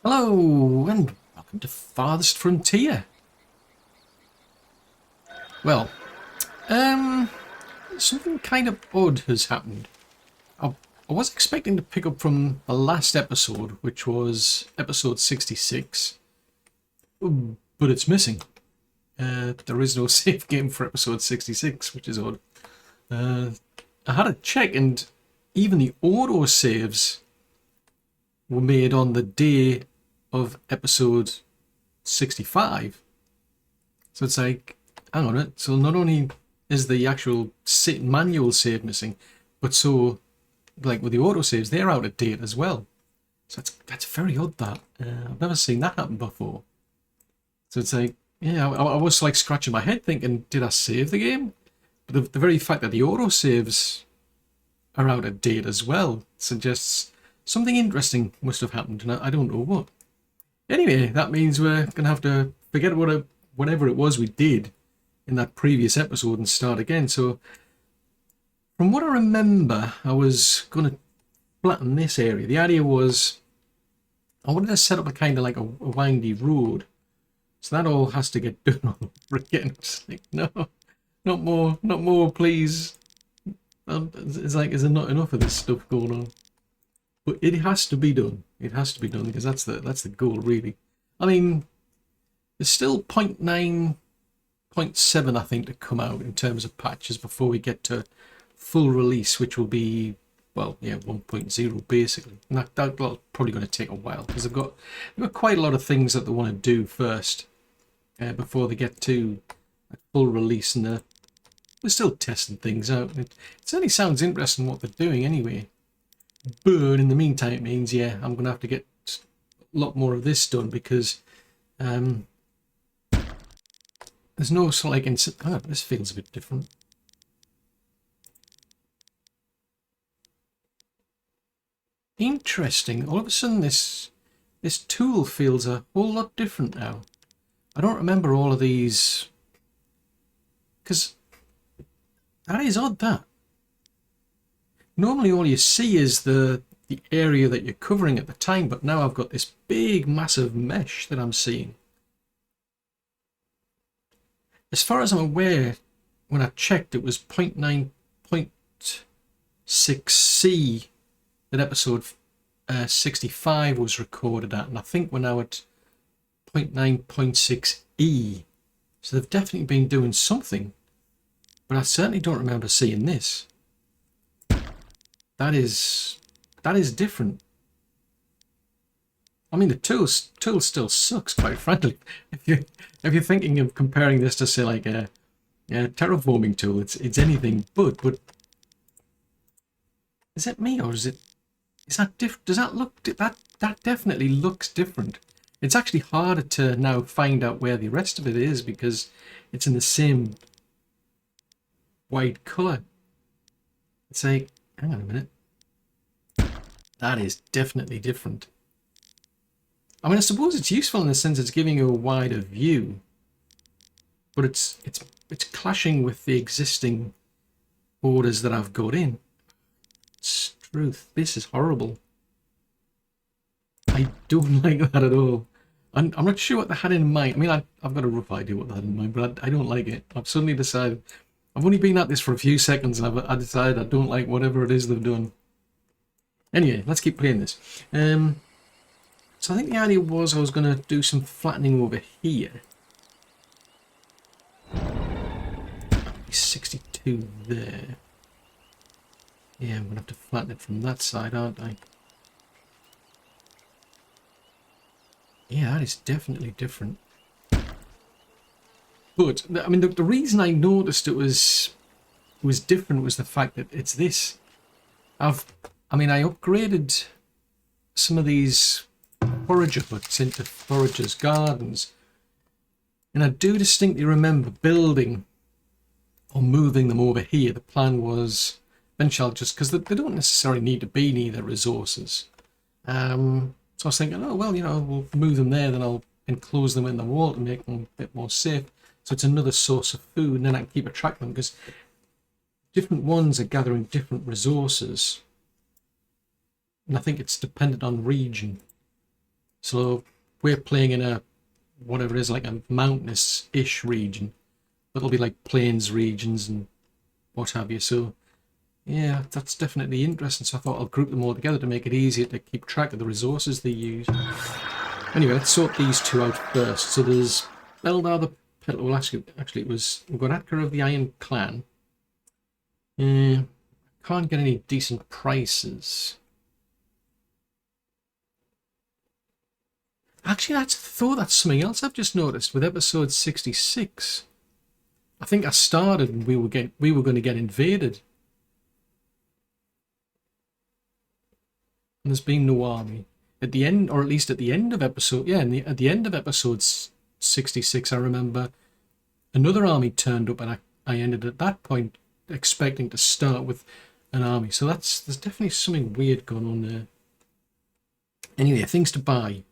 Hello and welcome to Farthest Frontier. Well, something kind of odd has happened. I was expecting to pick up from the last episode, which was episode 66, but it's missing. There is no save game for episode 66, which is odd. I had a check and even the auto saves were made on the day of episode 65. So it's like, hang on it. So not only is the actual manual save missing, but so like with the autosaves, they're out of date as well. So that's very odd. That I've never seen that happen before. So it's like, yeah, I was like scratching my head thinking, did I save the game? But the very fact that the autosaves are out of date as well suggests something interesting must have happened, and I don't know what. Anyway, that means we're going to have to forget whatever it was we did in that previous episode and start again. So, from what I remember, I was going to flatten this area. The idea was I wanted to set up a kind of like a windy road. So that all has to get done all over again. It's like, no, not more, please. It's like, is there not enough of this stuff going on? But it has to be done. It has to be done because that's the goal, really. I mean, there's still 0.9, 0.7, I think, to come out in terms of patches before we get to full release, which will be, well, yeah, 1.0 basically. And that's probably going to take a while because they've got quite a lot of things that they want to do first before they get to a full release, and they're still testing things out. It certainly sounds interesting what they're doing anyway. But in the meantime, it means, yeah, I'm going to have to get a lot more of this done because there's no sort of like... Oh, this feels a bit different. Interesting. All of a sudden, this tool feels a whole lot different now. I don't remember all of these... Because that is odd, that. Normally all you see is the area that you're covering at the time, but now I've got this big massive mesh that I'm seeing. As far as I'm aware, when I checked, it was 0.9, 0.6C that episode 65 was recorded at, and I think we're now at 0.9, 0.6E. So they've definitely been doing something, but I certainly don't remember seeing this. That is different. I mean, the tool still sucks, quite frankly. If you're thinking of comparing this to, say, like a terraforming tool, it's anything but. But is it me, or is that different? Does that look that definitely looks different? It's actually harder to now find out where the rest of it is because it's in the same white color. It's like, hang on a minute. That is definitely different. I mean, I suppose it's useful in the sense it's giving you a wider view, but it's clashing with the existing borders that I've got in. It's truth. This is horrible. I don't like that at all. I'm not sure what they had in mind. I mean, I've got a rough idea what they had in mind, but I don't like it. I've suddenly decided... I've only been at this for a few seconds and I decided I don't like whatever it is they've done. Anyway, let's keep playing this. So I think the idea was I was going to do some flattening over here. 62 there. Yeah, I'm going to have to flatten it from that side, aren't I? Yeah, that is definitely different. But, I mean, the reason I noticed it was different was the fact that it's this. I upgraded some of these forager huts into foragers' gardens. And I do distinctly remember building or moving them over here. The plan was, eventually I'll just, because they don't necessarily need to be near the resources. So I was thinking, oh, well, we'll move them there, then I'll enclose them in the wall to make them a bit more safe. So it's another source of food, and then I can keep a track of them because different ones are gathering different resources. And I think it's dependent on region. So we're playing in a, whatever it is, like a mountainous-ish region. It'll be like plains regions and what have you. So yeah, that's definitely interesting. So I thought I'll group them all together to make it easier to keep track of the resources they use. Anyway, let's sort these two out first. So there's Beldar the Petal. Well, actually, it was, we've got Atka of the Iron Clan. Can't get any decent prices. Actually, that's something else I've just noticed with episode 66. I think I started and we were going to get invaded. And there's been no army. At the end, or at least at the end of episode, yeah, at the end of episode 66, I remember another army turned up, and I ended at that point expecting to start with an army. So there's definitely something weird going on there. Anyway, things to buy.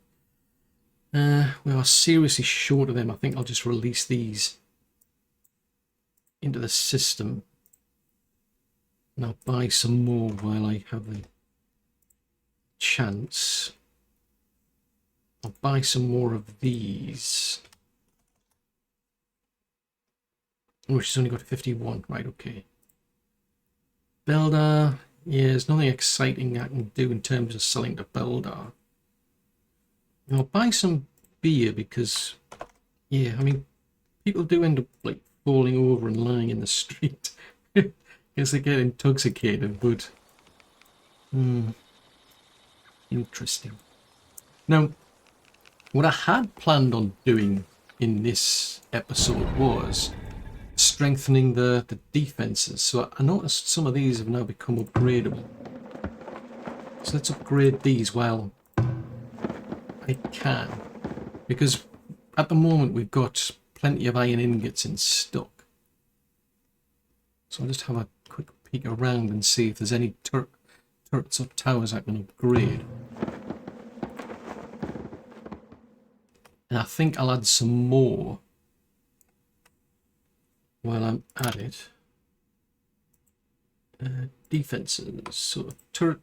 We are seriously short of them. I think I'll just release these into the system. And I'll buy some more while I have the chance. I'll buy some more of these. Oh, she's only got 51. Right, okay. Beldar. Yeah, there's nothing exciting I can do in terms of selling to Beldar. I'll buy some beer because, yeah, I mean, people do end up like falling over and lying in the street. Guess they get intoxicated, but interesting. Now, what I had planned on doing in this episode was strengthening the defenses. So I noticed some of these have now become upgradable. So let's upgrade these while I can, because at the moment we've got plenty of iron ingots in stock. So I'll just have a quick peek around and see if there's any turrets or towers I can upgrade. And I think I'll add some more while I'm at it. Defenses, so turret.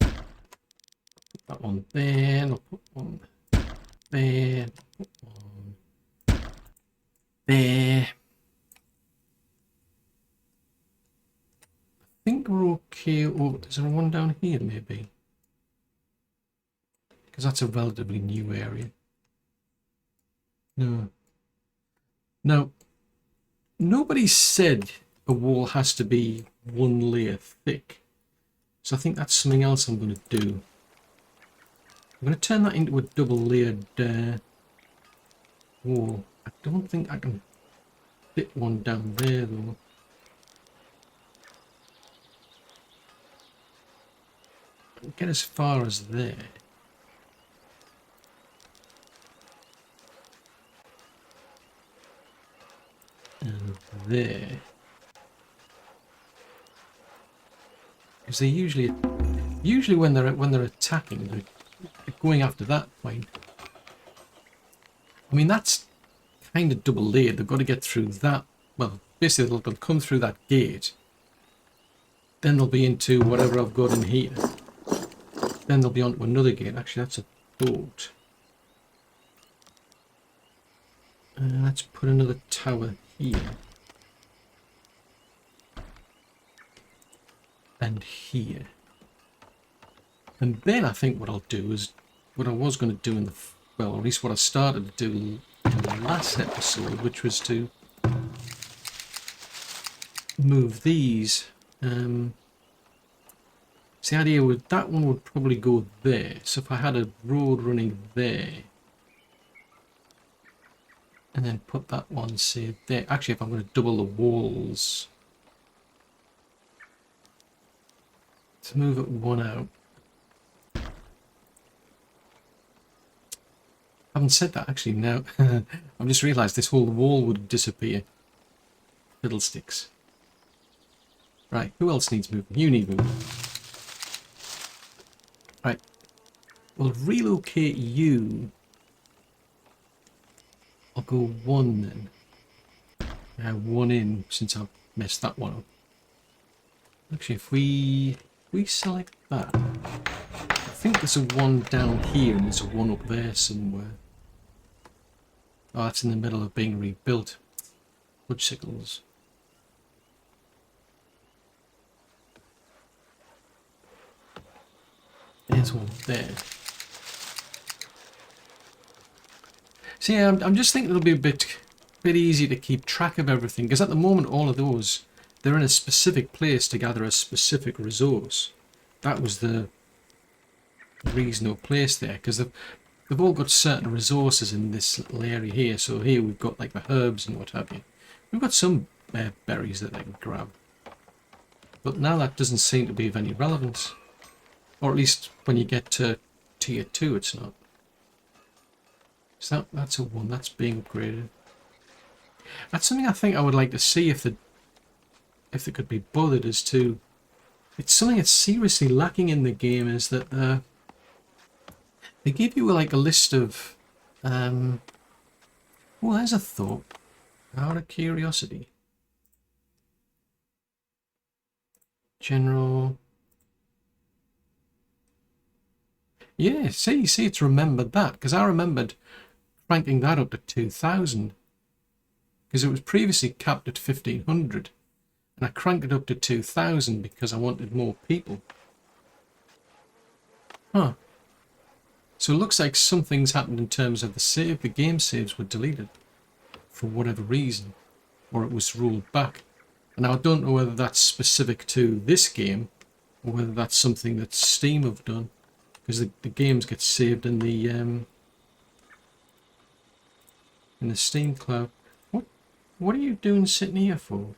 Put that one there, and I'll put one there, put one there. I think we're okay. Oh, is there one down here maybe? Because that's a relatively new area. No. Now, nobody said a wall has to be one layer thick. So I think that's something else I'm going to do. I'm going to turn that into a double layered wall. I don't think I can fit one down there though. I can get as far as there. And there. Because they usually when they're attacking, they're going after that point. I mean, that's kind of double layered. They've got to get through that. Well, basically they'll come through that gate. Then they'll be into whatever I've got in here. Then they'll be onto another gate. Actually, that's a boat. Let's put another tower here. And here. And then I think what I'll do is what I was going to do in the, well, at least what I started to do in the last episode, which was to move these. So the idea was that one would probably go there. So if I had a road running there, and then put that one, say, there. Actually, if I'm going to double the walls, to move it one out. I haven't said that actually now. I've just realised this whole wall would disappear. Fiddlesticks. Right, who else needs moving? You need moving. Right, we'll relocate you. I'll go one then. One in since I've messed that one up. Actually, if we select that, I think there's a one down here and there's a one up there somewhere. Oh, that's in the middle of being rebuilt. Woodsickles. There's one there. So yeah, I'm just thinking it'll be a bit easy to keep track of everything, because at the moment all of those, they're in a specific place to gather a specific resource. That was the reason they were placed there, because they've all got certain resources in this little area here. So here we've got like the herbs and what have you. We've got some berries that they can grab. But now that doesn't seem to be of any relevance. Or at least when you get to tier 2 it's not. So that's a 1, that's being upgraded. That's something I think I would like to see if they could be bothered as to... It's something that's seriously lacking in the game, is that they give you like a list of... well, there's a thought. Out of curiosity. General... Yeah, see, it's remembered that, because I remembered cranking that up to 2,000. Because it was previously capped at 1,500. And I cranked it up to 2,000 because I wanted more people. Huh. So it looks like something's happened in terms of the save. The game saves were deleted for whatever reason. Or it was rolled back. And now I don't know whether that's specific to this game, or whether that's something that Steam have done. Because the games get saved in the Steam cloud. What are you doing sitting here for?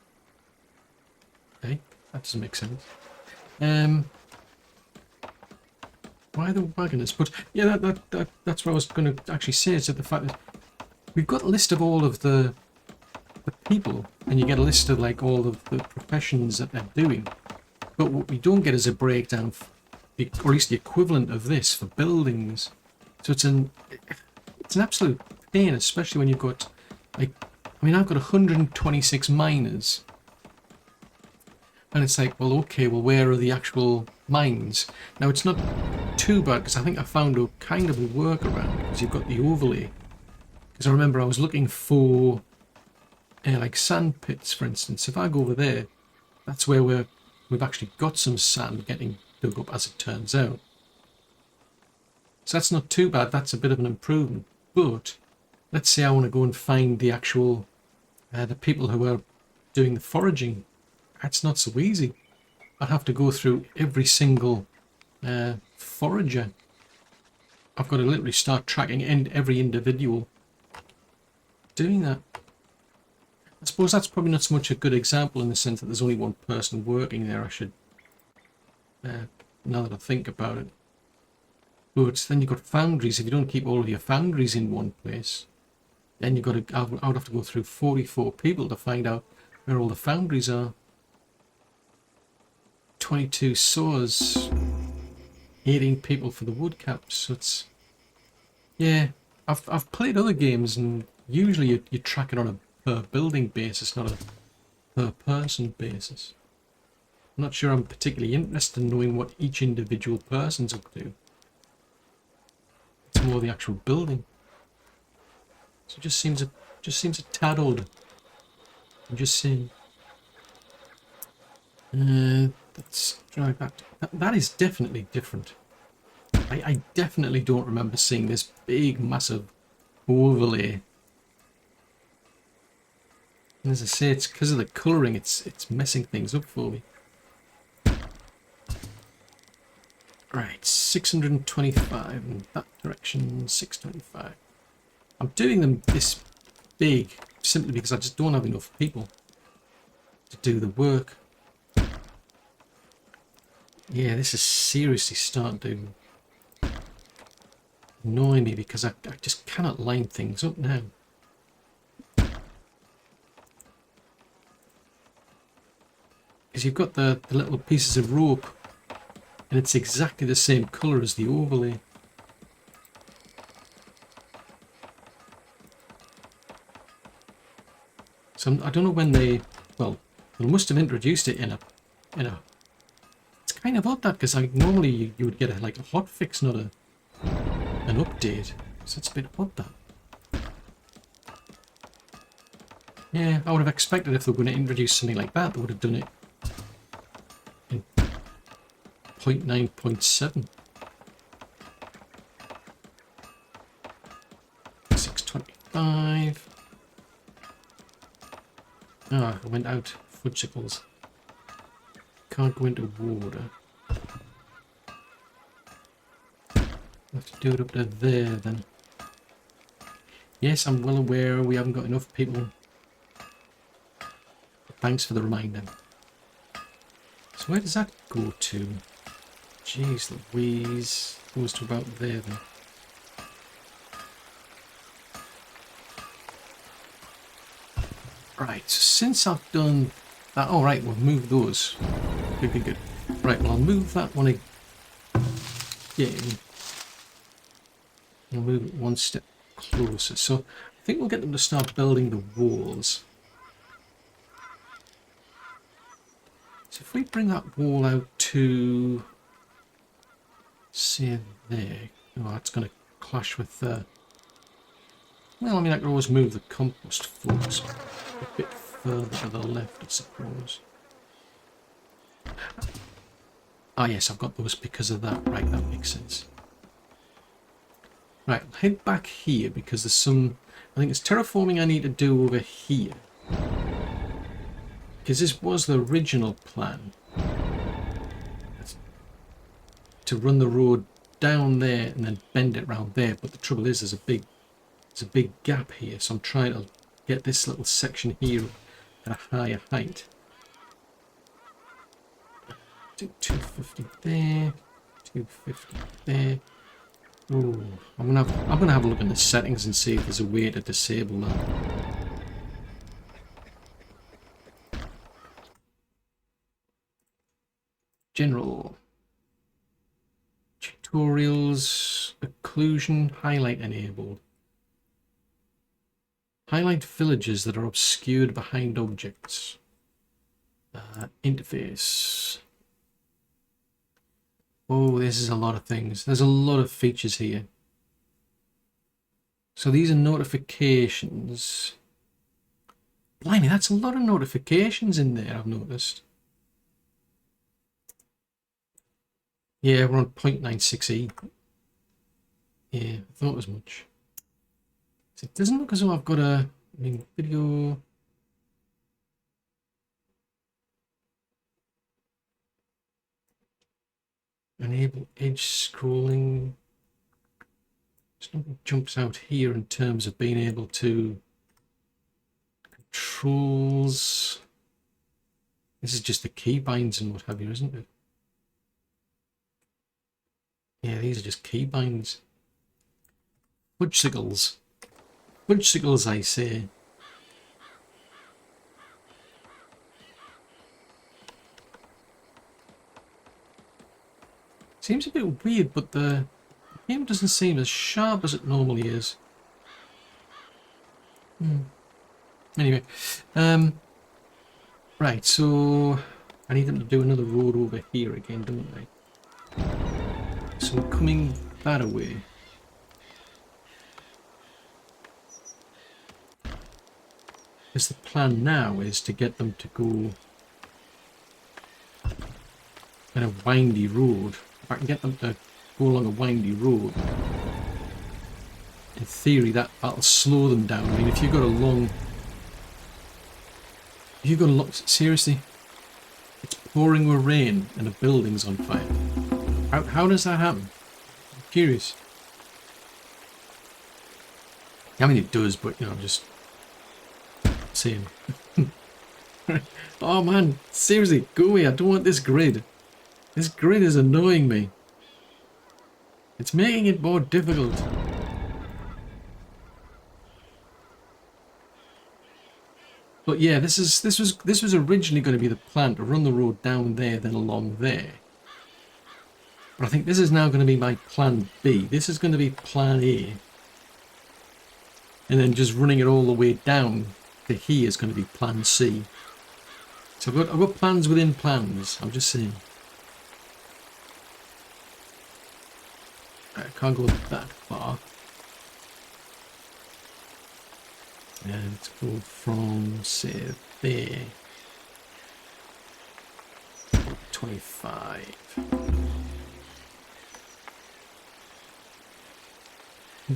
Hey, that doesn't make sense. Why the wagoners? But yeah, that's what I was going to actually say. Is that the fact that we've got a list of all of the people, and you get a list of like all of the professions that they're doing. But what we don't get is a breakdown, or at least the equivalent of this for buildings. So it's an absolute pain, especially when you've got like, I mean, I've got 126 miners. And it's like, well, okay, well, where are the actual mines? Now, it's not too bad, because I think I found a kind of a workaround, because you've got the overlay. Because I remember I was looking for, like, sand pits, for instance. If I go over there, that's where we've actually got some sand getting dug up, as it turns out. So that's not too bad. That's a bit of an improvement. But let's say I want to go and find the actual... the people who are doing the foraging. That's not so easy. I'd have to go through every single forager. I've got to literally start tracking every individual doing that. I suppose that's probably not so much a good example in the sense that there's only one person working there. I should, now that I think about it. But then you've got foundries. If you don't keep all of your foundries in one place, then you've got to, I would have to go through 44 people to find out where all the foundries are. 22 saws, 18 people for the wood caps. So it's, yeah, I've played other games, and usually you track it on a per building basis, not a per person basis. I'm not sure I'm particularly interested in knowing what each individual person's up to. It's more the actual building. So it just seems a tad odd. I'm just saying. Let's drag that. That is definitely different. I definitely don't remember seeing this big, massive overlay. And as I say, it's because of the colouring. It's messing things up for me. Right, 625 in that direction. 625. I'm doing them this big simply because I just don't have enough people to do the work. Yeah, this is seriously starting to annoy me because I just cannot line things up now. Because you've got the little pieces of rope, and it's exactly the same colour as the overlay. So I don't know when they must have introduced it in a kind of odd that, because normally you would get like a hot fix, not an update. So it's a bit odd that. Yeah, I would have expected if they were going to introduce something like that, they would have done it in 0.9.7. 625. Ah, I went out. Fudgesicles. Can't go into water. Have to do it up to there then. Yes, I'm well aware we haven't got enough people. Thanks for the reminder. So where does that go to? Jeez Louise. Goes to about there then. Right, so since I've done that, oh right, we'll move those. Good. Right, well I'll move that one again. I'll move it one step closer. So I think we'll get them to start building the walls. So if we bring that wall out to, say there, oh, that's going to clash with the, well, I mean, I can always move the compost forks a bit further to the left, I suppose. Ah, yes, I've got those because of that. Right, that makes sense. Right, I'll head back here because there's some, I think it's terraforming I need to do over here. Because this was the original plan. To run the road down there and then bend it round there. But the trouble is there's a big gap here. So I'm trying to get this little section here at a higher height. Do 250 there. 250 there. Ooh, I'm gonna have a look in the settings and see if there's a way to disable that. General tutorials, occlusion, highlight enabled. Highlight villages that are obscured behind objects. Interface. Oh, this is a lot of things. There's a lot of features here. So these are notifications. Blimey, that's a lot of notifications in there, I've noticed. Yeah, we're on 0.96e. Yeah, I thought as much. So it doesn't look as though I've got a, I mean, video. Enable edge scrolling. Something jumps out here in terms of being able to controls. This is just the keybinds and what have you, isn't it? Yeah, these are just keybinds. Fudgesicles. Fudgesicles, I say. Seems a bit weird, but the game doesn't seem as sharp as it normally is. Anyway, right, so I need them to do another road over here again, don't I? So we're coming that away. Because the plan now is to get them to go in a windy road. If I can get them to go along a windy road, in theory that'll slow them down. I mean, if you've got a long... seriously? It's pouring with rain and a building's on fire. How does that happen? I'm curious. I mean, it does, but, you know, I'm just saying. Oh, man. Seriously, go away. I don't want this grid. This grid is annoying me. It's making it more difficult. But yeah, this was originally going to be the plan, to run the road down there, then along there. But I think this is now going to be my plan B. This is going to be plan A. And then just running it all the way down to here is going to be plan C. So I've got plans within plans, I'm just saying. can't go that far. And let's go from, say, there. 25.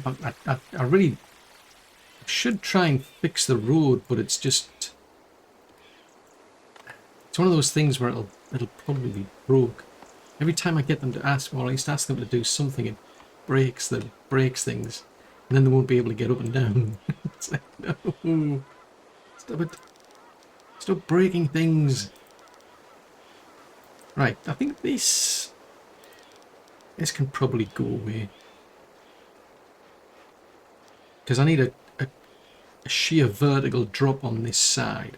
But I really should try and fix the road, but it's just... It's one of those things where it'll probably be broke. Every time I get them to ask, or I used to ask them to do something, it breaks things. And then they won't be able to get up and down. It's like, no. Stop it. Stop breaking things. Right, I think this can probably go away. Because I need a sheer vertical drop on this side.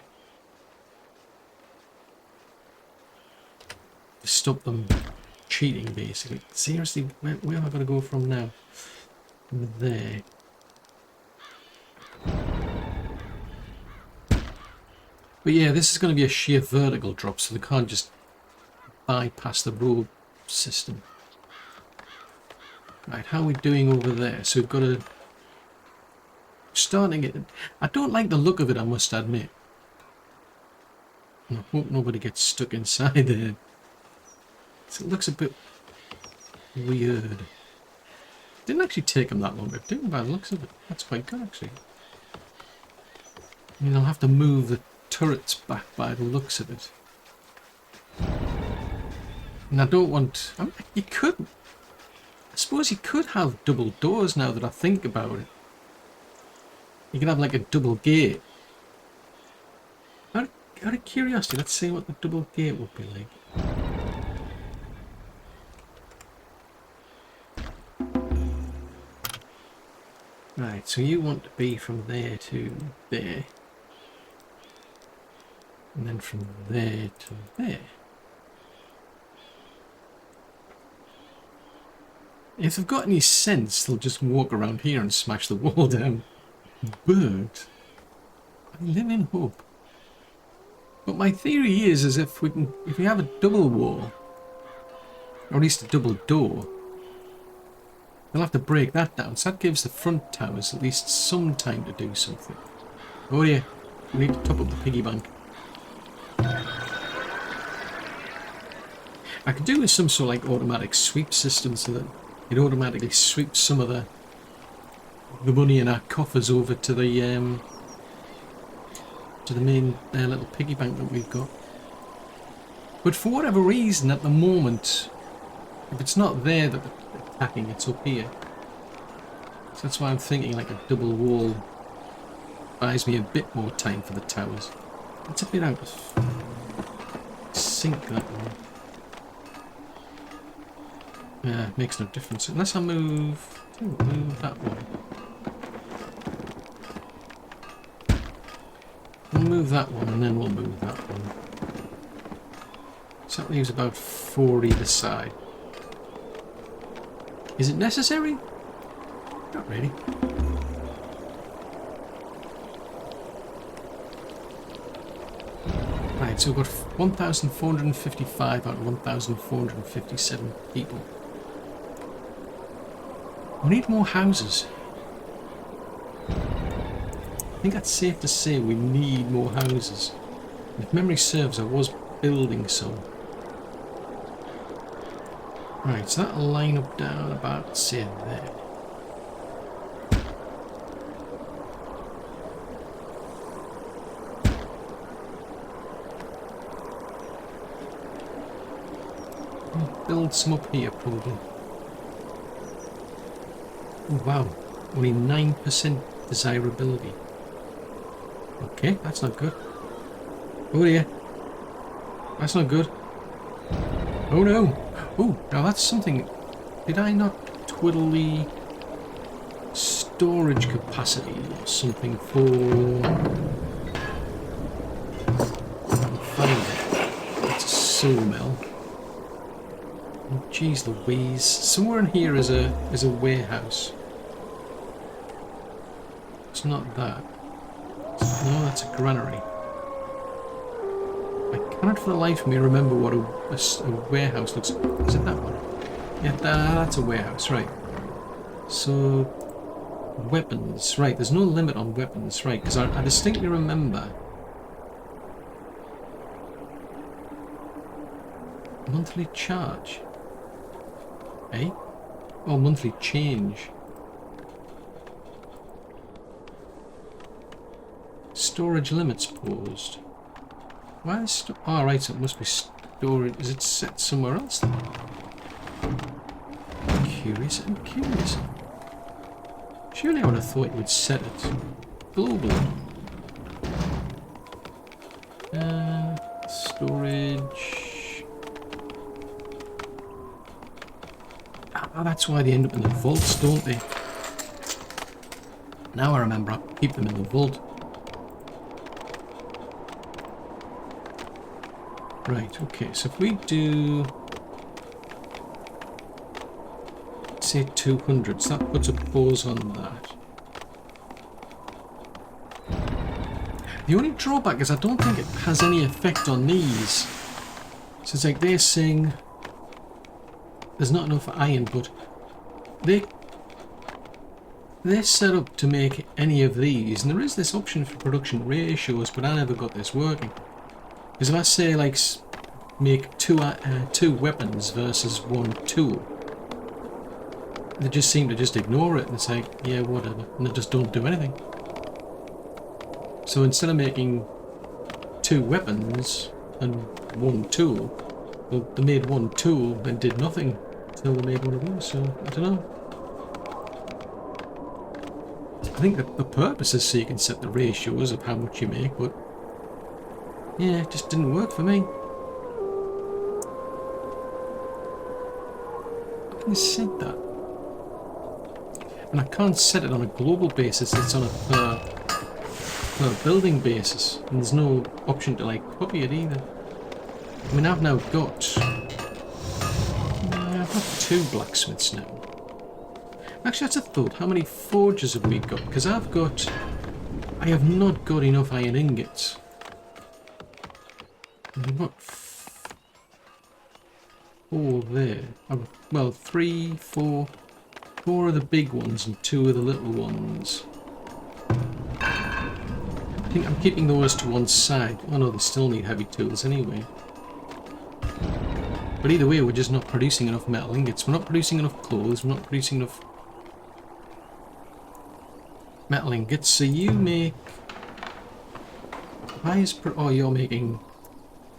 To stop them cheating, basically. Seriously, where have I got to go from now? From there. But yeah, this is going to be a sheer vertical drop, so they can't just bypass the road system. Right, how are we doing over there? So we've got to... Starting it... I don't like the look of it, I must admit. I hope nobody gets stuck inside there. So it looks a bit weird. Didn't actually take them that long to do by the looks of it. That's quite good, actually. I mean, I'll have to move the turrets back by the looks of it. And I don't want... I mean, you could... I suppose you could have double doors now that I think about it. You can have like a double gate. Out of curiosity, let's see what the double gate would be like. Right, so you want to be from there to there. And then from there to there. If they've got any sense, they'll just walk around here and smash the wall down. But I live in hope. But my theory is if we have a double wall, or at least a double door, they'll have to break that down. So that gives the front towers at least some time to do something. Oh yeah, we need to top up the piggy bank. I could do with some sort of like automatic sweep system so that it automatically sweeps some of the money in our coffers over to the main little piggy bank that we've got. But for whatever reason, at the moment, if it's not there that they're attacking, it's up here. So that's why I'm thinking like a double wall buys me a bit more time for the towers. It's a bit out of sync, that one. Yeah, it makes no difference unless I move that one. We'll move that one and then we'll move that one. So that leaves about 4 either side. Is it necessary? Not really. Right, so we've got 1,455 out of 1,457 people. We need more houses. I think that's safe to say we need more houses. If memory serves, I was building some. Right, so that'll line up down about, say, there. I'll build some up here, probably. Oh, wow, only 9% desirability. Okay, that's not good. Oh dear. That's not good. Oh no. Oh, now that's something. Did I not twiddle the storage capacity or something for... Find it. That's a sawmill. Oh, jeez Louise. Somewhere in here is a warehouse. It's not that. No, that's a granary. I cannot for the life of me remember what a warehouse looks like. Is it that one? Yeah, that's a warehouse, right. So, weapons. Right, there's no limit on weapons. Right, because I distinctly remember... Monthly charge. Eh? Oh, monthly change. Storage limits paused. Why is... Oh, right, so it must be storage. Is it set somewhere else then? Curious and curious. Surely I would have thought you would set it globally. Storage. Ah, that's why they end up in the vaults, don't they? Now I remember, I keep them in the vault. Right, okay, so if we do... say 200, so that puts a pause on that. The only drawback is I don't think it has any effect on these. So it's like they're saying there's not enough iron, but they're set up to make any of these, and there is this option for production ratios, but I never got this working. Because if I say like make two weapons versus one tool, they just seem to just ignore it and it's like, yeah, whatever, and they just don't do anything. So instead of making two weapons and one tool, well, they made one tool and did nothing until they made one of those, so I don't know. I think that the purpose is so you can set the ratios of how much you make, but yeah, it just didn't work for me. I can set that. And I can't set it on a global basis, it's on a per building basis. And there's no option to like copy it either. I mean, I've now got... I've got 2 blacksmiths now. Actually, that's a thought. How many forges have we got? Because I have not got enough iron ingots. I've got 4 there. Well, 3, 4. 4 of the big ones and 2 of the little ones. I think I'm keeping those to one side. Oh no, they still need heavy tools anyway. But either way, we're just not producing enough metal ingots. We're not producing enough clothes. We're not producing enough metal ingots. So you make... Why is... Oh, you're making...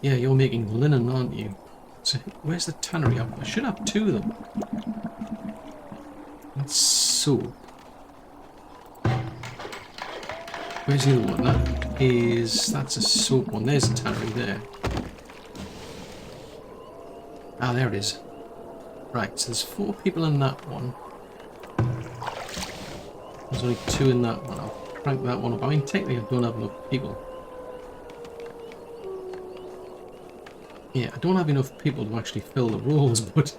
Yeah, you're making linen, aren't you? So where's the tannery? I should have 2 of them. That's soap. Where's the other one? That's a soap one. There's a tannery there. Ah, there it is. Right, so there's 4 people in that one. There's only 2 in that one. I'll crank that one up. I mean, technically I don't have enough people. Yeah, I don't have enough people to actually fill the roles, but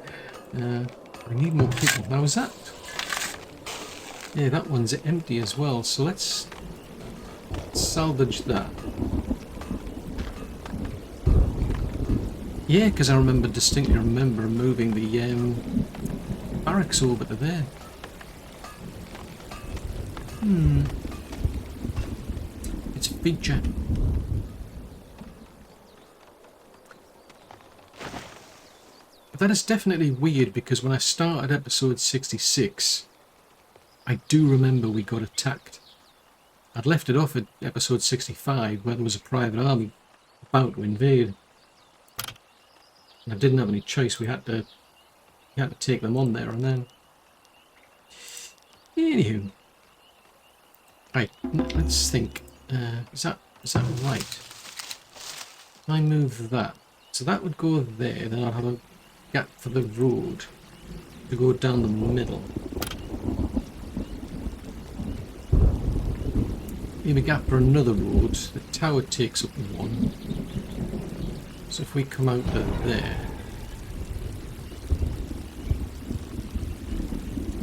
I need more people. Now is that... Yeah, that one's empty as well, so let's salvage that. Yeah, because I distinctly remember moving the barracks over to there. It's a feature. But that is definitely weird, because when I started episode 66, I do remember we got attacked. I'd left it off at episode 65, where there was a private army about to invade. And I didn't have any choice. We had to take them on there and then. Anywho, right. Let's think. Is that right? If I move that, so that would go there. Then I'll have a gap for the road to go down the middle. Leave a gap for another road. The tower takes up 1. So if we come out to there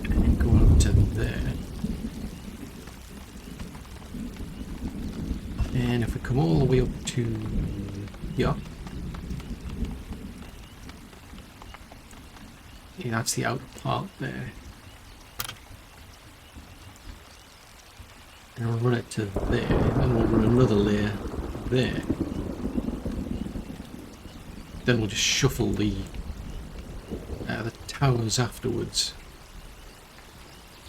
and then go out to there, and if we come all the way up to here, yeah, that's the outer part there. And I'll run it to there, and we'll run another layer there. Then we'll just shuffle the towers afterwards.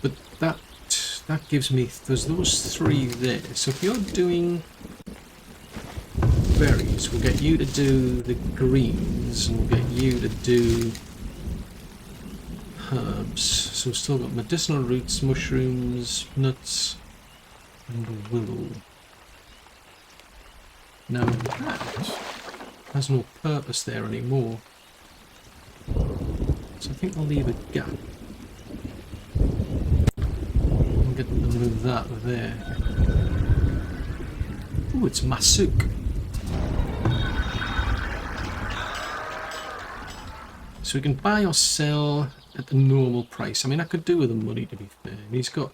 But that gives me those three there. So if you're doing berries, we'll get you to do the greens, and we'll get you to do herbs. So we've still got medicinal roots, mushrooms, nuts, and willow. Now that has no purpose there anymore. So I think I'll leave a gap. I'll get them to move that there. Ooh, it's Masuk. So we can buy or sell at the normal price. I mean, I could do with the money, to be fair. He's got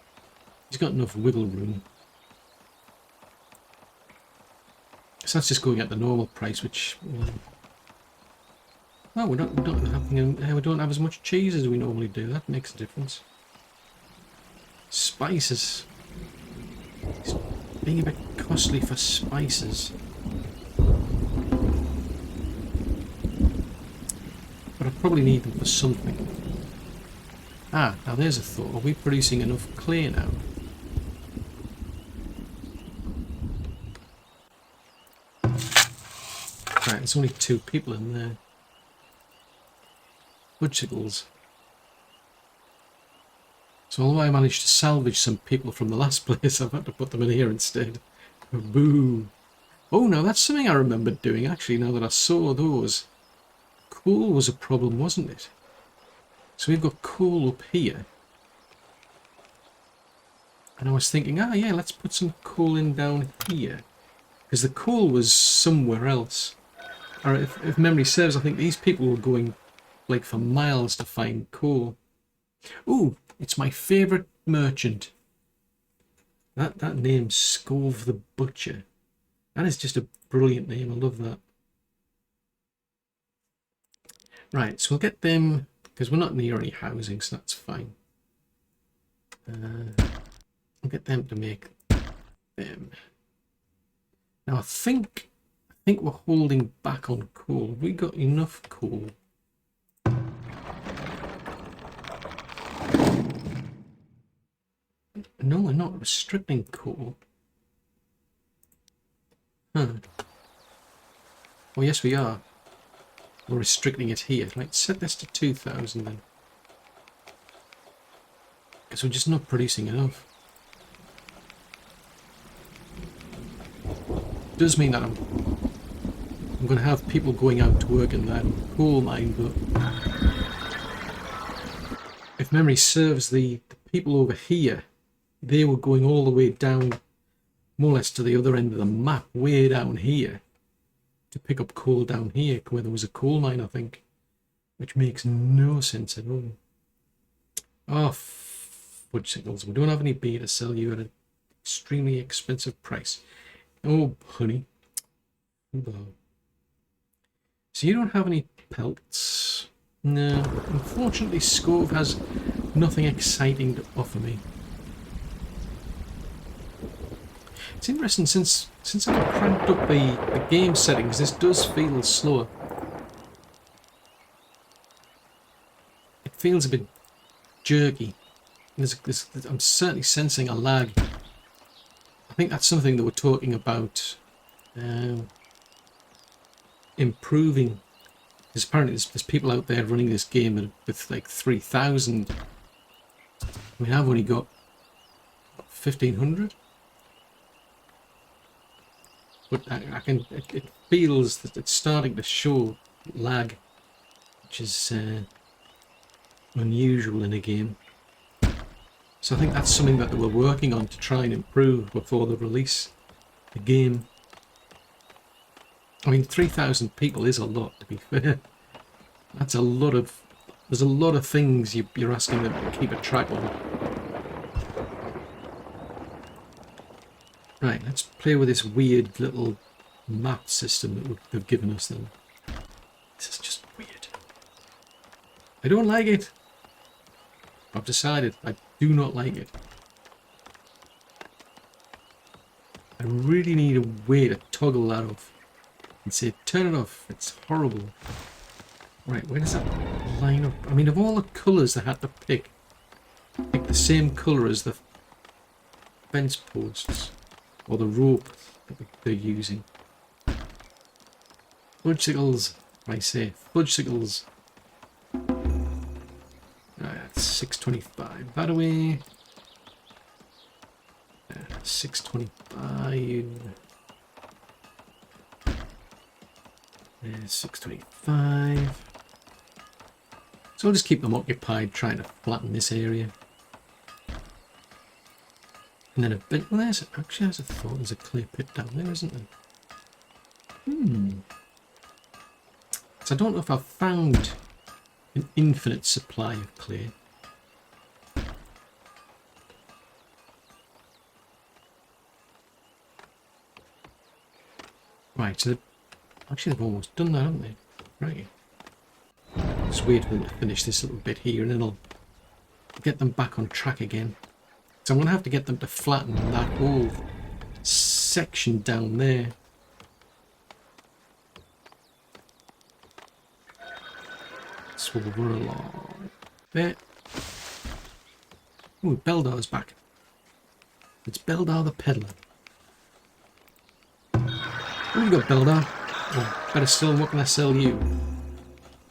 enough wiggle room. So that's just going at the normal price, which well, we don't have as much cheese as we normally do. That makes a difference. Spices. It's being a bit costly for spices. But I probably need them for something. Ah, now there's a thought. Are we producing enough clay now? Right, there's only 2 people in there. Woodchickles. So although I managed to salvage some people from the last place, I've had to put them in here instead. Boo! Oh no, that's something I remembered doing actually, now that I saw those. Coal was a problem, wasn't it? So we've got coal up here. And I was thinking, ah yeah, let's put some coal in down here. Because the coal was somewhere else. Or if memory serves, I think these people were going like for miles to find coal. Ooh, it's my favourite merchant. That name, Scove the Butcher. That is just a brilliant name, I love that. Right, so we'll get them, because we're not near any housing, so that's fine. We'll get them to make them. Now I think we're holding back on coal. Have we got enough coal? No, we're not restricting coal. Huh. Oh yes we are. We're restricting it here. Right, set this to 2,000 then. Because we're just not producing enough. It does mean that I'm going to have people going out to work in that coal mine, but if memory serves, the people over here, they were going all the way down, more or less to the other end of the map, way down here, to pick up coal down here, where there was a coal mine, I think, which makes no sense at all. Oh, wood signals. We don't have any beer to sell you at an extremely expensive price. Oh, honey. So you don't have any pelts? No. Unfortunately, Scove has nothing exciting to offer me. It's interesting, since I've cranked up the game settings, this does feel slower. It feels a bit jerky. I'm certainly sensing a lag. I think that's something that we're talking about improving. Because apparently there's people out there running this game with like 3,000. I mean, I've only got 1,500. But it feels that it's starting to show lag, which is unusual in a game. So I think that's something that they were working on to try and improve before they release the game. I mean, 3,000 people is a lot, to be fair. That's a lot of... There's a lot of things you're asking them to keep a track of. Right, let's play with this weird little map system that they've given us then. This is just weird. I don't like it. I've decided I do not like it. I really need a way to toggle that off and say, turn it off. It's horrible. Right, where does that line up? I mean, of all the colours they had to pick the same colour as the fence posts or the rope that they're using. Fudgesicles, I say, fudgesicles. That's 625. That away. 625. 625. So I'll just keep them occupied trying to flatten this area. And then a bit, well, there's actually, as I thought, there's a clear pit down there, isn't there? So I don't know if I've found an infinite supply of clay. Right, so actually they've almost done that, haven't they? Right. I'll just wait for them to finish this little bit here and then I'll get them back on track again. So I'm going to have to get them to flatten that whole section down there. Swover along. There. Ooh, Beldar's back. It's Beldar the Peddler. What have you got, Beldar? Oh, better still, what can I sell you?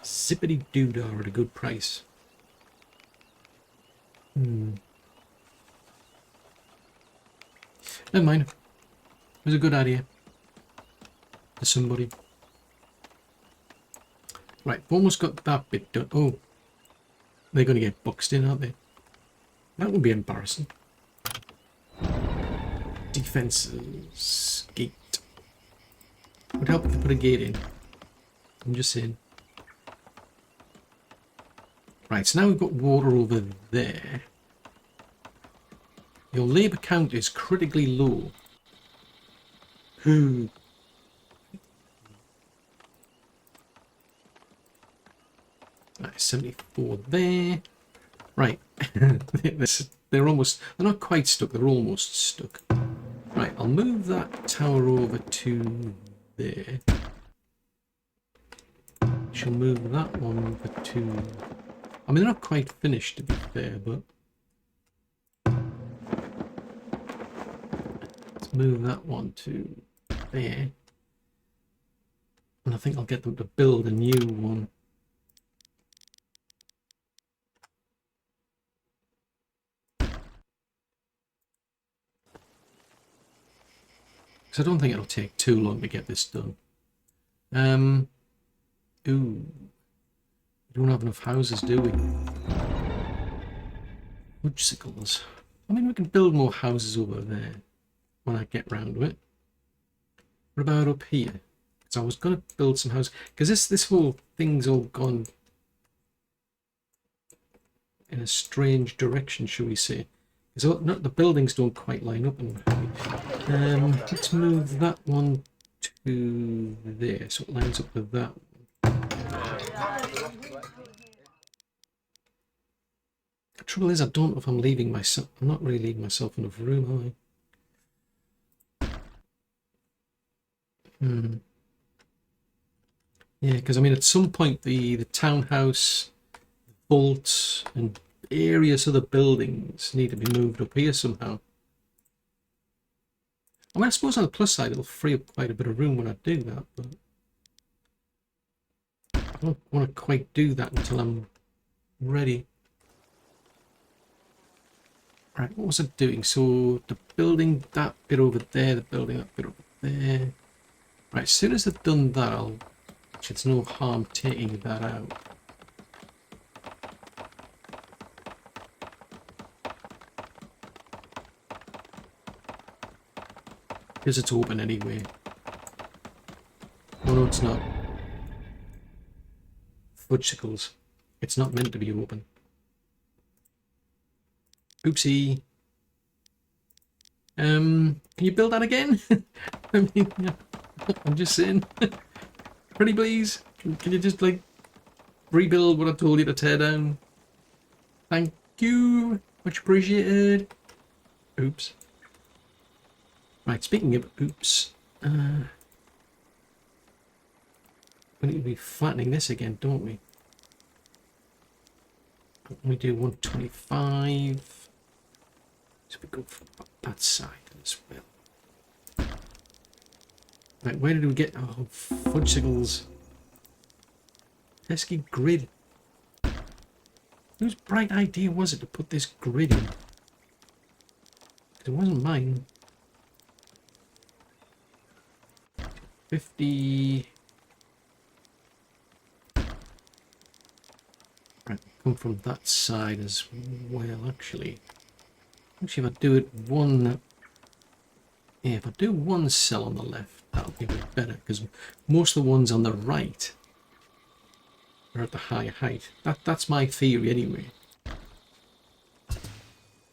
Zippity Doodar at a good price. Never mind. It was a good idea. For somebody. Right, almost got that bit done. Oh, they're going to get boxed in, aren't they? That would be embarrassing. Defenses. Gate. Would help if they put a gate in. I'm just saying. Right, so now we've got water over there. Your labour count is critically low. Right, 74 there. Right, they're almost, they're not quite stuck, they're almost stuck. Right, I'll move that tower over to there. Shall move that one over to, I mean, they're not quite finished to be fair, but let's move that one to there. And I think I'll get them to build a new one. Because I don't think it'll take too long to get this done. Ooh. We don't have enough houses, do we? Fudgesicles. I mean, we can build more houses over there when I get round to it. What about up here? Because I was going to build some houses. Because this whole thing's all gone in a strange direction, shall we say. Because the buildings don't quite line up. Let's move that one to there, so it lines up with that one. The trouble is, I don't know if I'm leaving myself. I'm not really leaving myself enough room, am I? Yeah, because I mean, at some point, the townhouse, vaults, and various other buildings need to be moved up here somehow. I mean, I suppose on the plus side, it'll free up quite a bit of room when I do that, but I don't want to quite do that until I'm ready. Right, what was I doing? So the building that bit over there, the building that bit over there. Right, as soon as I've done that, it's no harm taking that out. Because it's open anyway. Oh no, it's not. Fudgesicles. It's not meant to be open. Oopsie. Can you build that again? I mean, I'm just saying. Pretty please. Can you just like rebuild what I told you to tear down? Thank you. Much appreciated. Oops. Right, speaking of oops, we need to be flattening this again, don't we? We do 125. So we go from that side as well. Right, where did we get? Oh, fudgesicles. Pesky grid. Whose bright idea was it to put this grid in? It wasn't mine. 50. Right, come from that side as well, actually. Actually, if I do it one... Yeah, if I do one cell on the left, that'll be a bit better, because most of the ones on the right are at the higher height. That's my theory, anyway.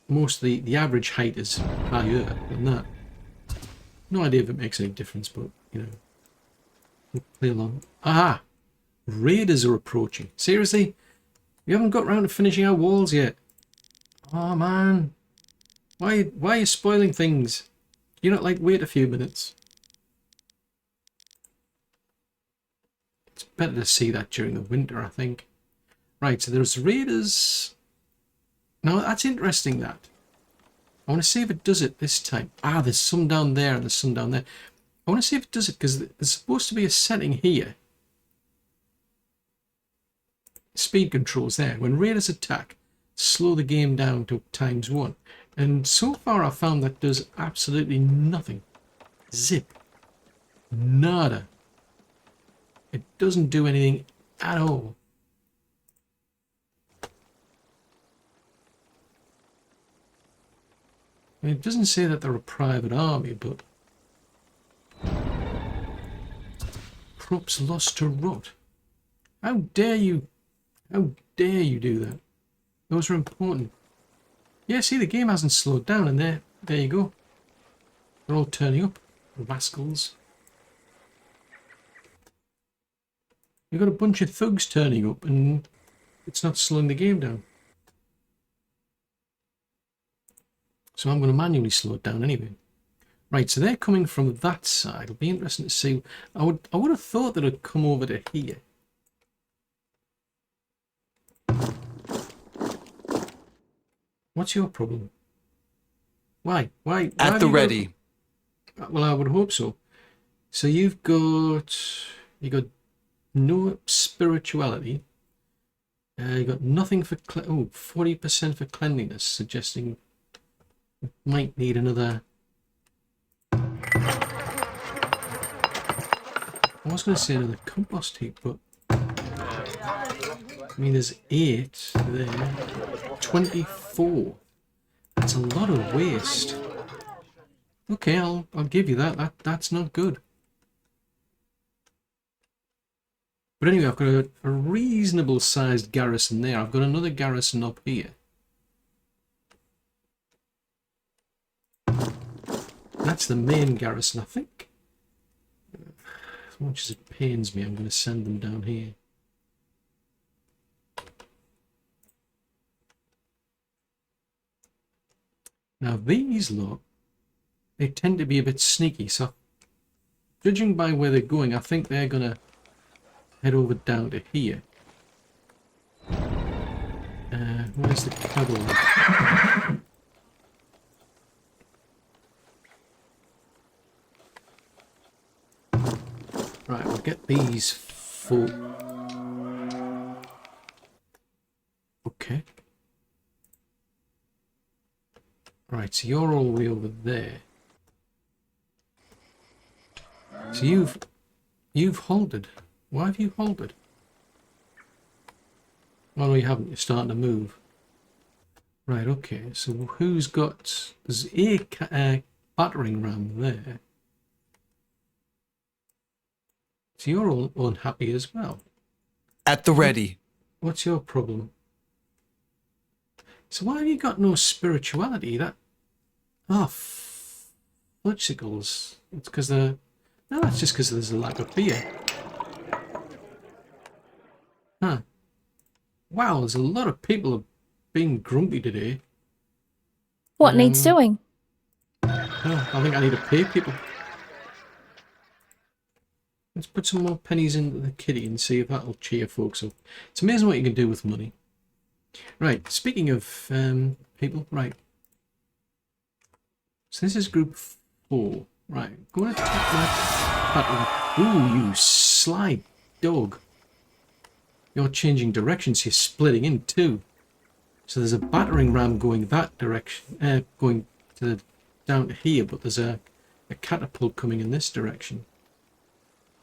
Most of the average height is higher than that. No idea if it makes any difference, but, you know. We'll play along. Aha! Raiders are approaching. Seriously? We haven't got round to finishing our walls yet. Oh, man. Why are you spoiling things? You not like wait a few minutes? It's better to see that during the winter, I think. Right, so there's raiders. Now, that's interesting, that. I want to see if it does it this time. Ah, there's some down there and there's some down there. I want to see if it does it, because there's supposed to be a setting here. Speed controls there. When raiders attack, slow the game down to ×1. And so far I've found that does absolutely nothing. Zip. Nada. It doesn't do anything at all. I mean, it doesn't say that they're a private army, but... Props lost to rot. How dare you... How dare you do that? Those are important. Yeah, see, the game hasn't slowed down, and there you go. They're all turning up. Rascals. You've got a bunch of thugs turning up, and it's not slowing the game down. So I'm going to manually slow it down anyway. Right, so they're coming from that side. It'll be interesting to see. I would have thought that it'd come over to here. What's your problem? Why At the ready. Well, I would hope so. So you got no spirituality. You got nothing for 40% for cleanliness, suggesting we might need another. I was going to say another compost heap, but I mean, there's 8 there. 24. That's a lot of waste. Okay, I'll give you that. That's not good. But anyway, I've got a reasonable sized garrison there. I've got another garrison up here. That's the main garrison, I think. As much as it pains me, I'm going to send them down here. Now these lot, they tend to be a bit sneaky, so judging by where they're going, I think they're going to head over down to here. Where's the cavalry? Right, we'll get these full. Okay. Right, so you're all the way over there. So you've halted. Why have you halted? Oh no, you haven't. You're starting to move. Right, okay. So who's got... There's a battering ram there. So you're all unhappy as well. At the ready. What's your problem? So why have you got no spirituality? That... Oh, fudgesicles. It's because they're... No, that's just because there's a lack of beer. Huh. Wow, there's a lot of people being grumpy today. What needs doing? Oh, I think I need to pay people. Let's put some more pennies into the kitty and see if that'll cheer folks up. It's amazing what you can do with money. Right, speaking of people, right. So this is group 4. Right, go and attack that battery. Ooh, you sly dog. You're changing directions, you're splitting in too. So there's a battering ram going that direction, going to down to here, but there's a catapult coming in this direction.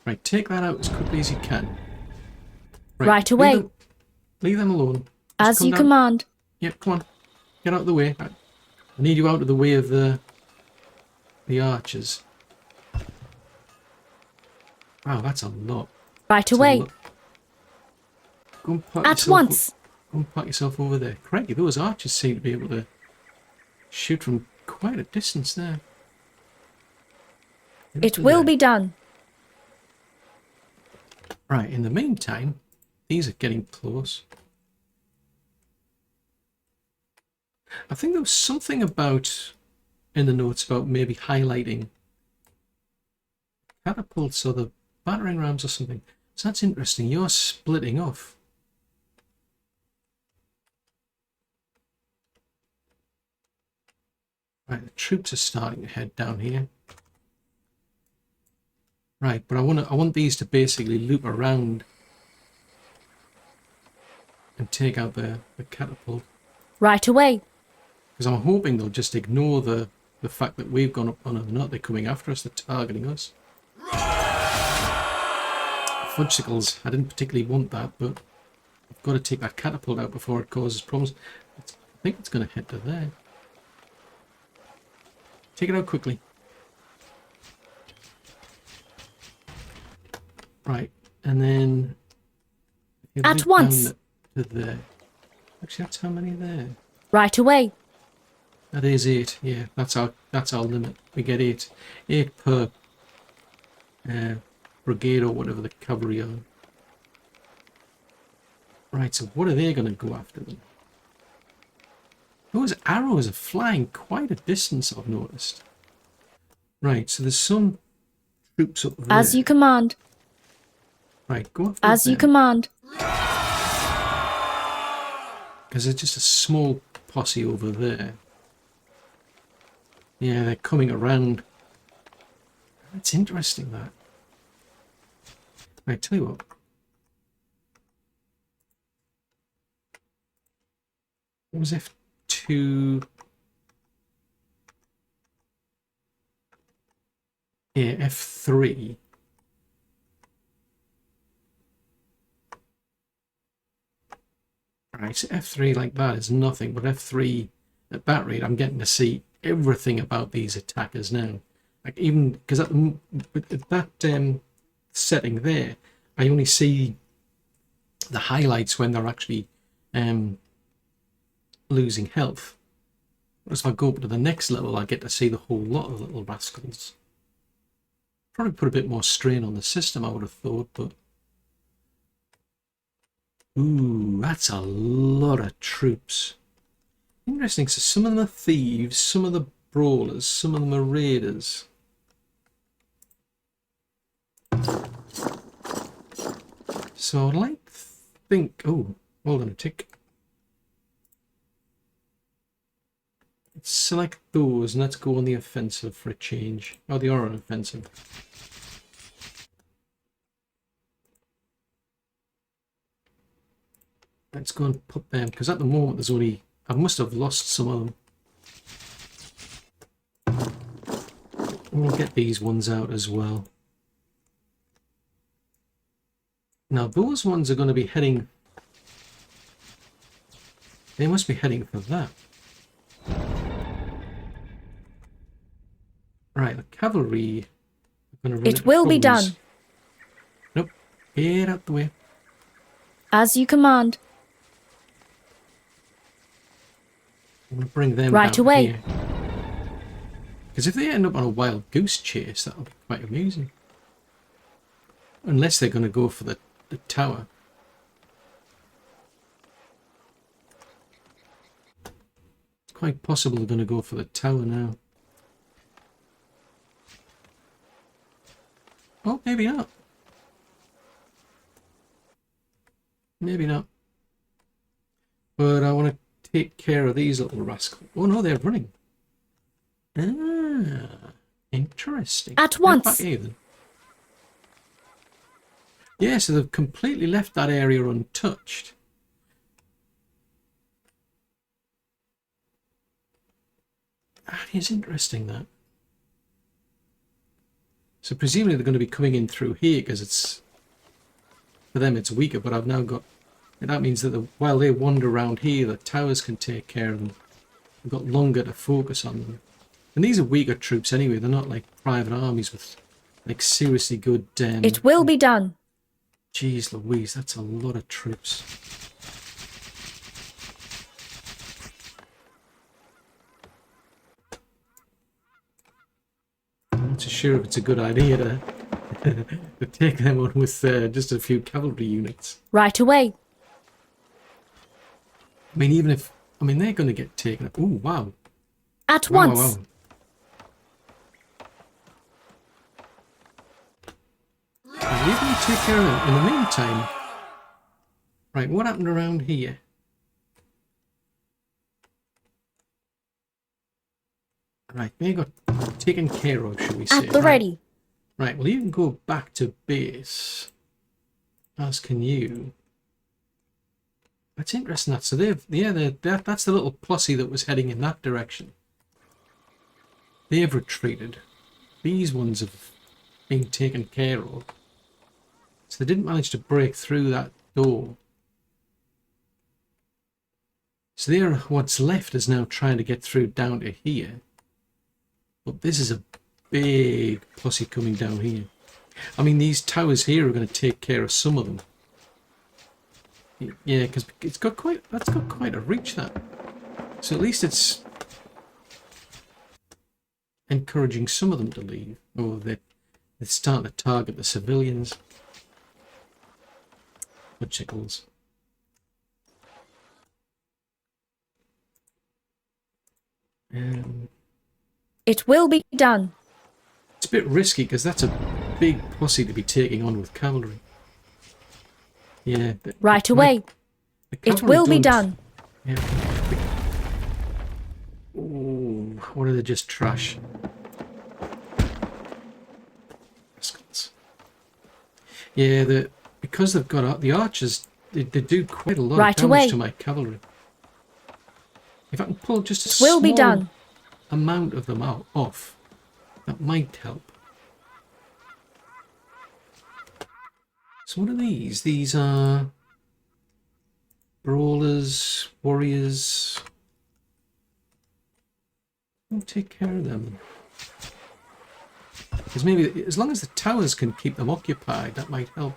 Right, take that out as quickly as you can. Right away. Leave them alone. As you command. Yep, come on. Get out of the way. I need you out of the way of the archers. Wow, that's a lot. Right away. Go and park At once. Go and park yourself over there. Crikey, those archers seem to be able to shoot from quite a distance there. It will be done. Right, in the meantime, these are getting close. I think there was something about in the notes about maybe highlighting catapults or the battering rams or something. So that's interesting. You're splitting off. Right, the troops are starting to head down here. Right, but I want these to basically loop around and take out the catapult. Right away. Because I'm hoping they'll just ignore the fact that we've gone up on them. Not they're coming after us, they're targeting us. Fudgesicles, I didn't particularly want that, but I've got to take that catapult out before it causes problems. I think it's going to head to there. Take it out quickly. Right, and then at once. To there. Actually, that's how many there. Right away. That is 8. Yeah, that's our limit. We get 8 per brigade or whatever the cavalry are. Right, so what are they going to go after them? Those arrows are flying quite a distance, I've noticed. Right, so there's some troops up there. As you command. Right, go after As them. you command. Because there's just a small posse over there. Yeah, they're coming around. That's interesting, that. Right, tell you what. What was F2? Yeah, F3. Right, so F3 like that is nothing, but F3 at that rate, I'm getting to see everything about these attackers now. Like even because at that setting there, I only see the highlights when they're actually losing health. Whereas if I go up to the next level, I get to see the whole lot of little rascals. Probably put a bit more strain on the system, I would have thought, but ooh, that's a lot of troops. Interesting, so some of them are thieves, some of them brawlers, some of them are raiders. So I'd like to think, oh, hold on a tick. Let's select those and let's go on the offensive for a change. Oh, they are on offensive. Let's go and put them, because at the moment there's only, I must have lost some of them. We'll get these ones out as well. Now those ones are going to be heading, they must be heading for that. Right, the cavalry are going to run It will be done. Nope, get out the way. As you command. I'm going to bring them right down away. Here. Because if they end up on a wild goose chase, that'll be quite amusing. Unless they're going to go for the tower. It's quite possible they're going to go for the tower now. maybe not. Maybe not. But I want to take care of these little rascals. Oh no, they're running. Ah, interesting. At once. Back here, then. Yeah, so they've completely left that area untouched. That is interesting, that. So presumably they're going to be coming in through here because it's, for them it's weaker, but I've now got, and that means that while they wander around here, the towers can take care of them. I've got longer to focus on them. And these are weaker troops anyway, they're not like private armies with like seriously good... It will be done. Jeez Louise, that's a lot of troops. I'm not so sure if it's a good idea to take them on with just a few cavalry units. Right away. I mean, even if... I mean, they're going to get taken up. Ooh, wow. At Wow, once. wow, wow. We're going to take care of them. In the meantime, right, what happened around here? Right, they got taken care of, shall we say. At the ready. Right, well, you can go back to base, as can you. That's interesting, that. So that's the little plussy that was heading in that direction. They've retreated. These ones have been taken care of. So they didn't manage to break through that door. So they're, what's left is now trying to get through down to here. But this is a big posse coming down here. I mean, these towers here are going to take care of some of them. Yeah, because that's got quite a reach, that. So at least it's encouraging some of them to leave. Or they're starting to target the civilians. What chickles. It will be done. It's a bit risky because that's a big posse to be taking on with cavalry. Yeah. Right away. It will be done. Yeah. Ooh, what are they just trash? Rascals. Yeah, because they've got the archers, they do quite a lot Right of damage away. to my cavalry. If I can pull just a Will be small done. amount of them off, that might help. So what are these? These are brawlers, warriors. We'll take care of them. Because maybe, as long as the towers can keep them occupied, that might help.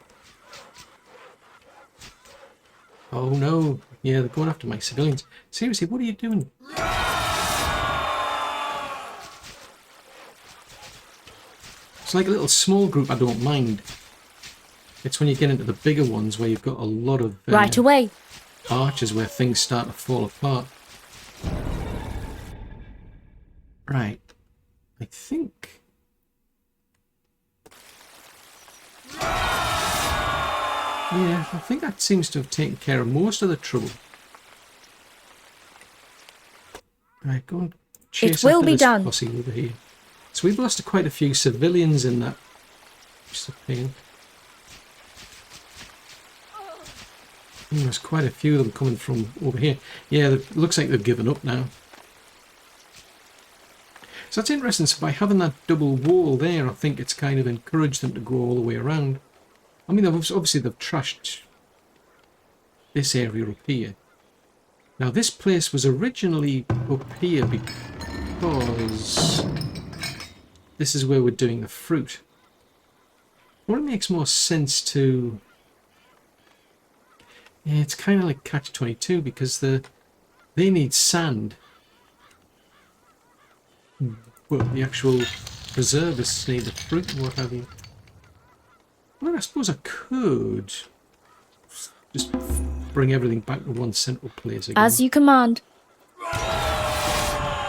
Oh no, yeah, they're going after my civilians. Seriously, what are you doing? It's like a little small group, I don't mind. It's when you get into the bigger ones where you've got a lot of Right away. archers where things start to fall apart. Right. I think... Yeah, I think that seems to have taken care of most of the trouble. Right, go and chase It will after be this done. posse over here. So we've lost quite a few civilians in that. Which is a pain. There's quite a few of them coming from over here. Yeah, it looks like they've given up now. So that's interesting. So by having that double wall there, I think it's kind of encouraged them to go all the way around. I mean, obviously they've trashed this area up here. Now this place was originally up here because this is where we're doing the fruit. What it makes more sense to... Yeah, it's kind of like Catch-22 because they need sand. Well, the actual reservists need the fruit and what have you. Well, I suppose I could just bring everything back to one central place again. As you command. I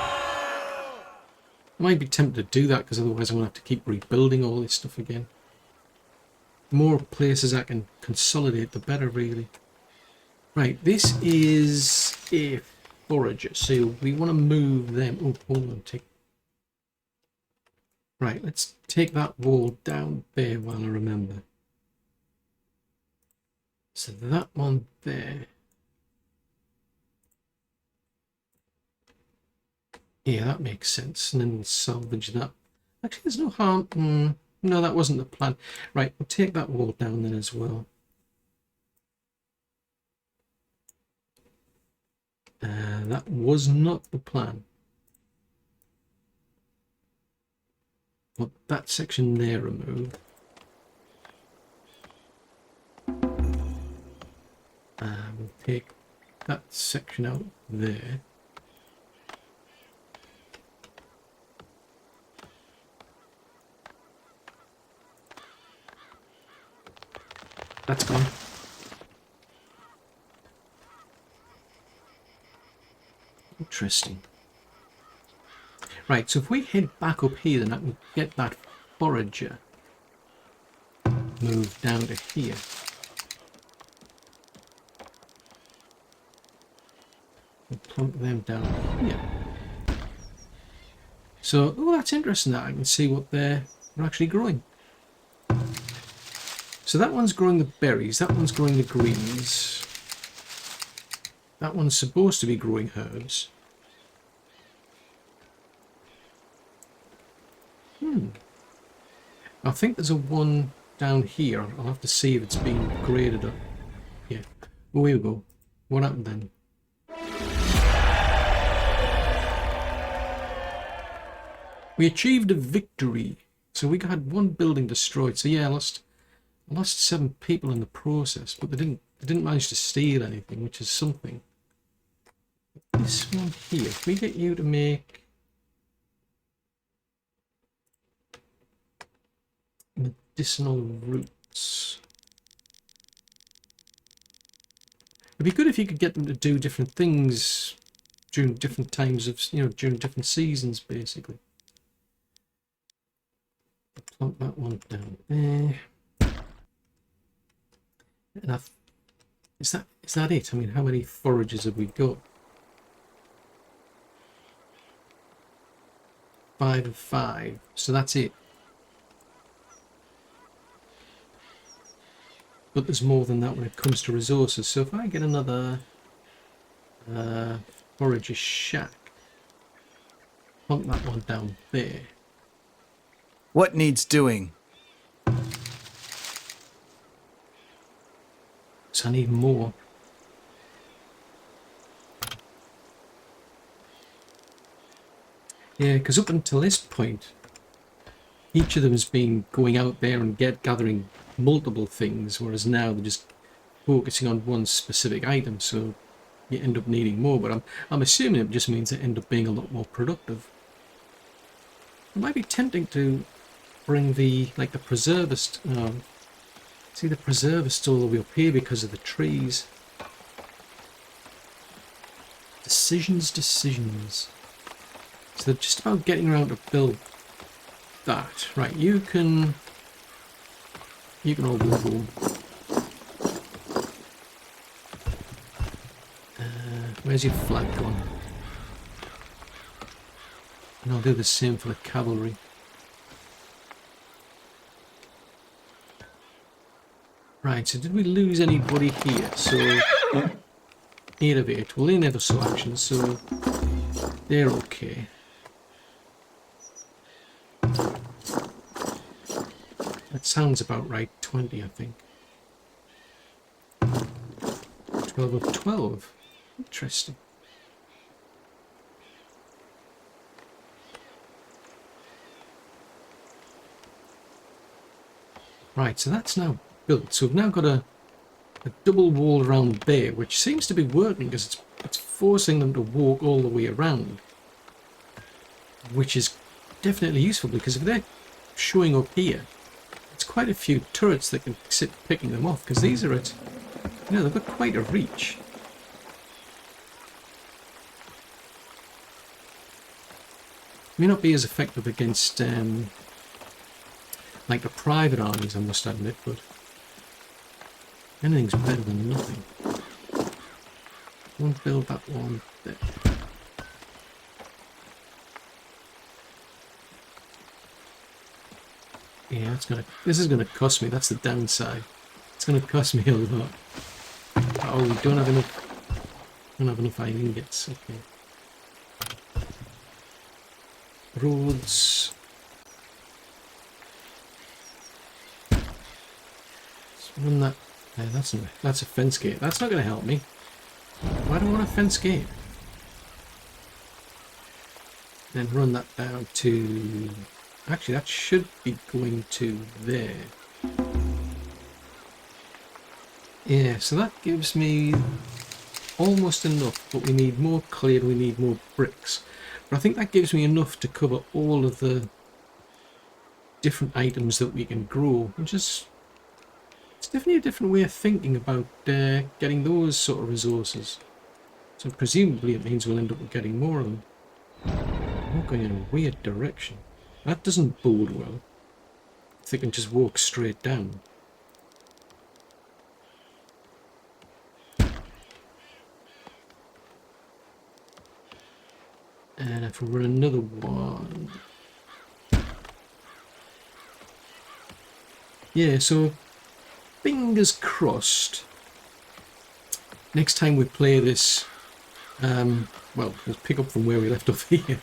might be tempted to do that because otherwise I'm going to have to keep rebuilding all this stuff again. more places I can consolidate, the better, really. Right, this is a forager, so we want to move them. Oh, hold on, right, let's take that wall down there while I remember. So that one there. Yeah, that makes sense. And then salvage that. Actually, there's no harm. No, that wasn't the plan. Right, we'll take that wall down then as well. That was not the plan. Well, that section there removed. We'll take that section out there. That's gone. Interesting. Right, so if we head back up here, then I can get that forager moved down to here. And plunk them down here. So, oh, that's interesting that I can see what they're actually growing. So that one's growing the berries, that one's growing the greens. That one's supposed to be growing herbs. I think there's a one down here. I'll have to see if it's been graded up. Yeah. Oh, here we go. What happened then? We achieved a victory. So we had one building destroyed. So yeah, I lost 7 people in the process, but they didn't manage to steal anything, which is something. This one here, if we get you to make medicinal roots. It'd be good if you could get them to do different things during different times of, during different seasons, basically. Plunk that one down there. And is that it? I mean, how many forages have we got? 5 and 5. So that's it. But there's more than that when it comes to resources. So if I get another forager shack, plunk that one down there. What needs doing? So I need more. Yeah, because up until this point, each of them has been going out there and gathering multiple things, whereas now they're just focusing on one specific item, so you end up needing more. But I'm assuming it just means they end up being a lot more productive. It might be tempting to bring the preservist. See, the preservist all the way up here because of the trees. Decisions. So they're just about getting around to build that. Right, you can all go home. Where's your flag gone? And I'll do the same for the cavalry. Right, so did we lose anybody here? So 8 of 8. Well, they never saw action, so they're okay. That sounds about right. 20, I think. 12 of 12. Interesting. Right, so that's now built. So we've now got a double wall around there, which seems to be working because it's forcing them to walk all the way around, which is definitely useful because if they're showing up here, it's quite a few turrets that can sit picking them off because these are at, they've got quite a reach. May not be as effective against like the private armies, I must admit, but Anything's better than nothing. Won't build that one there. Yeah, this is gonna cost me, that's the downside. It's gonna cost me a lot. Oh, we don't have enough iron ingots, okay. Roads. Let's run that. That's a fence gate. That's not gonna help me. Why do I want a fence gate? Then run that down to... Actually, that should be going to there. Yeah, so that gives me almost enough, but we need more clay and we need more bricks. But I think that gives me enough to cover all of the different items that we can grow, which is... It's definitely a different way of thinking about getting those sort of resources. So presumably it means we'll end up getting more of them. I'm going in a weird direction. That doesn't bode well. If they can just walk straight down. And if we run another one... Yeah, so fingers crossed. Next time we play this, well, we'll pick up from where we left off here.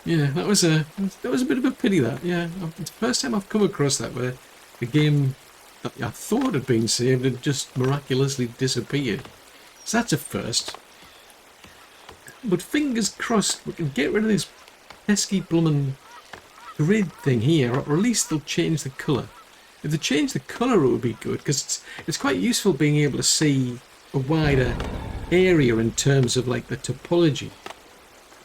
Yeah, that was a bit of a pity. That, yeah, it's the first time I've come across that where the game that I thought had been saved had just miraculously disappeared. So that's a first. But fingers crossed we can get rid of this pesky bloomin' grid thing here, or at least they'll change the colour. If they change the colour it would be good, because it's quite useful being able to see a wider area in terms of like the topology.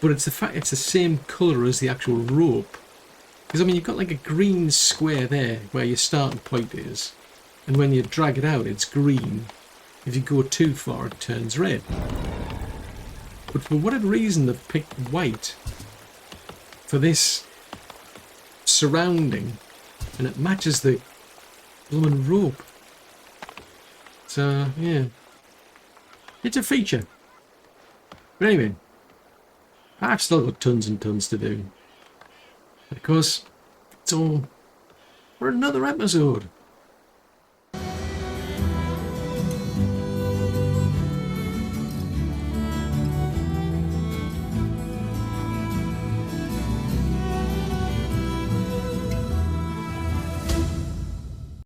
But it's the fact it's the same colour as the actual rope. Because I mean you've got like a green square there where your starting point is, and when you drag it out it's green. If you go too far it turns red. But for whatever reason they've picked white for this surrounding, and it matches the blooming rope. So yeah, it's a feature. But anyway, I've still got tons and tons to do. Of course, it's all for another episode.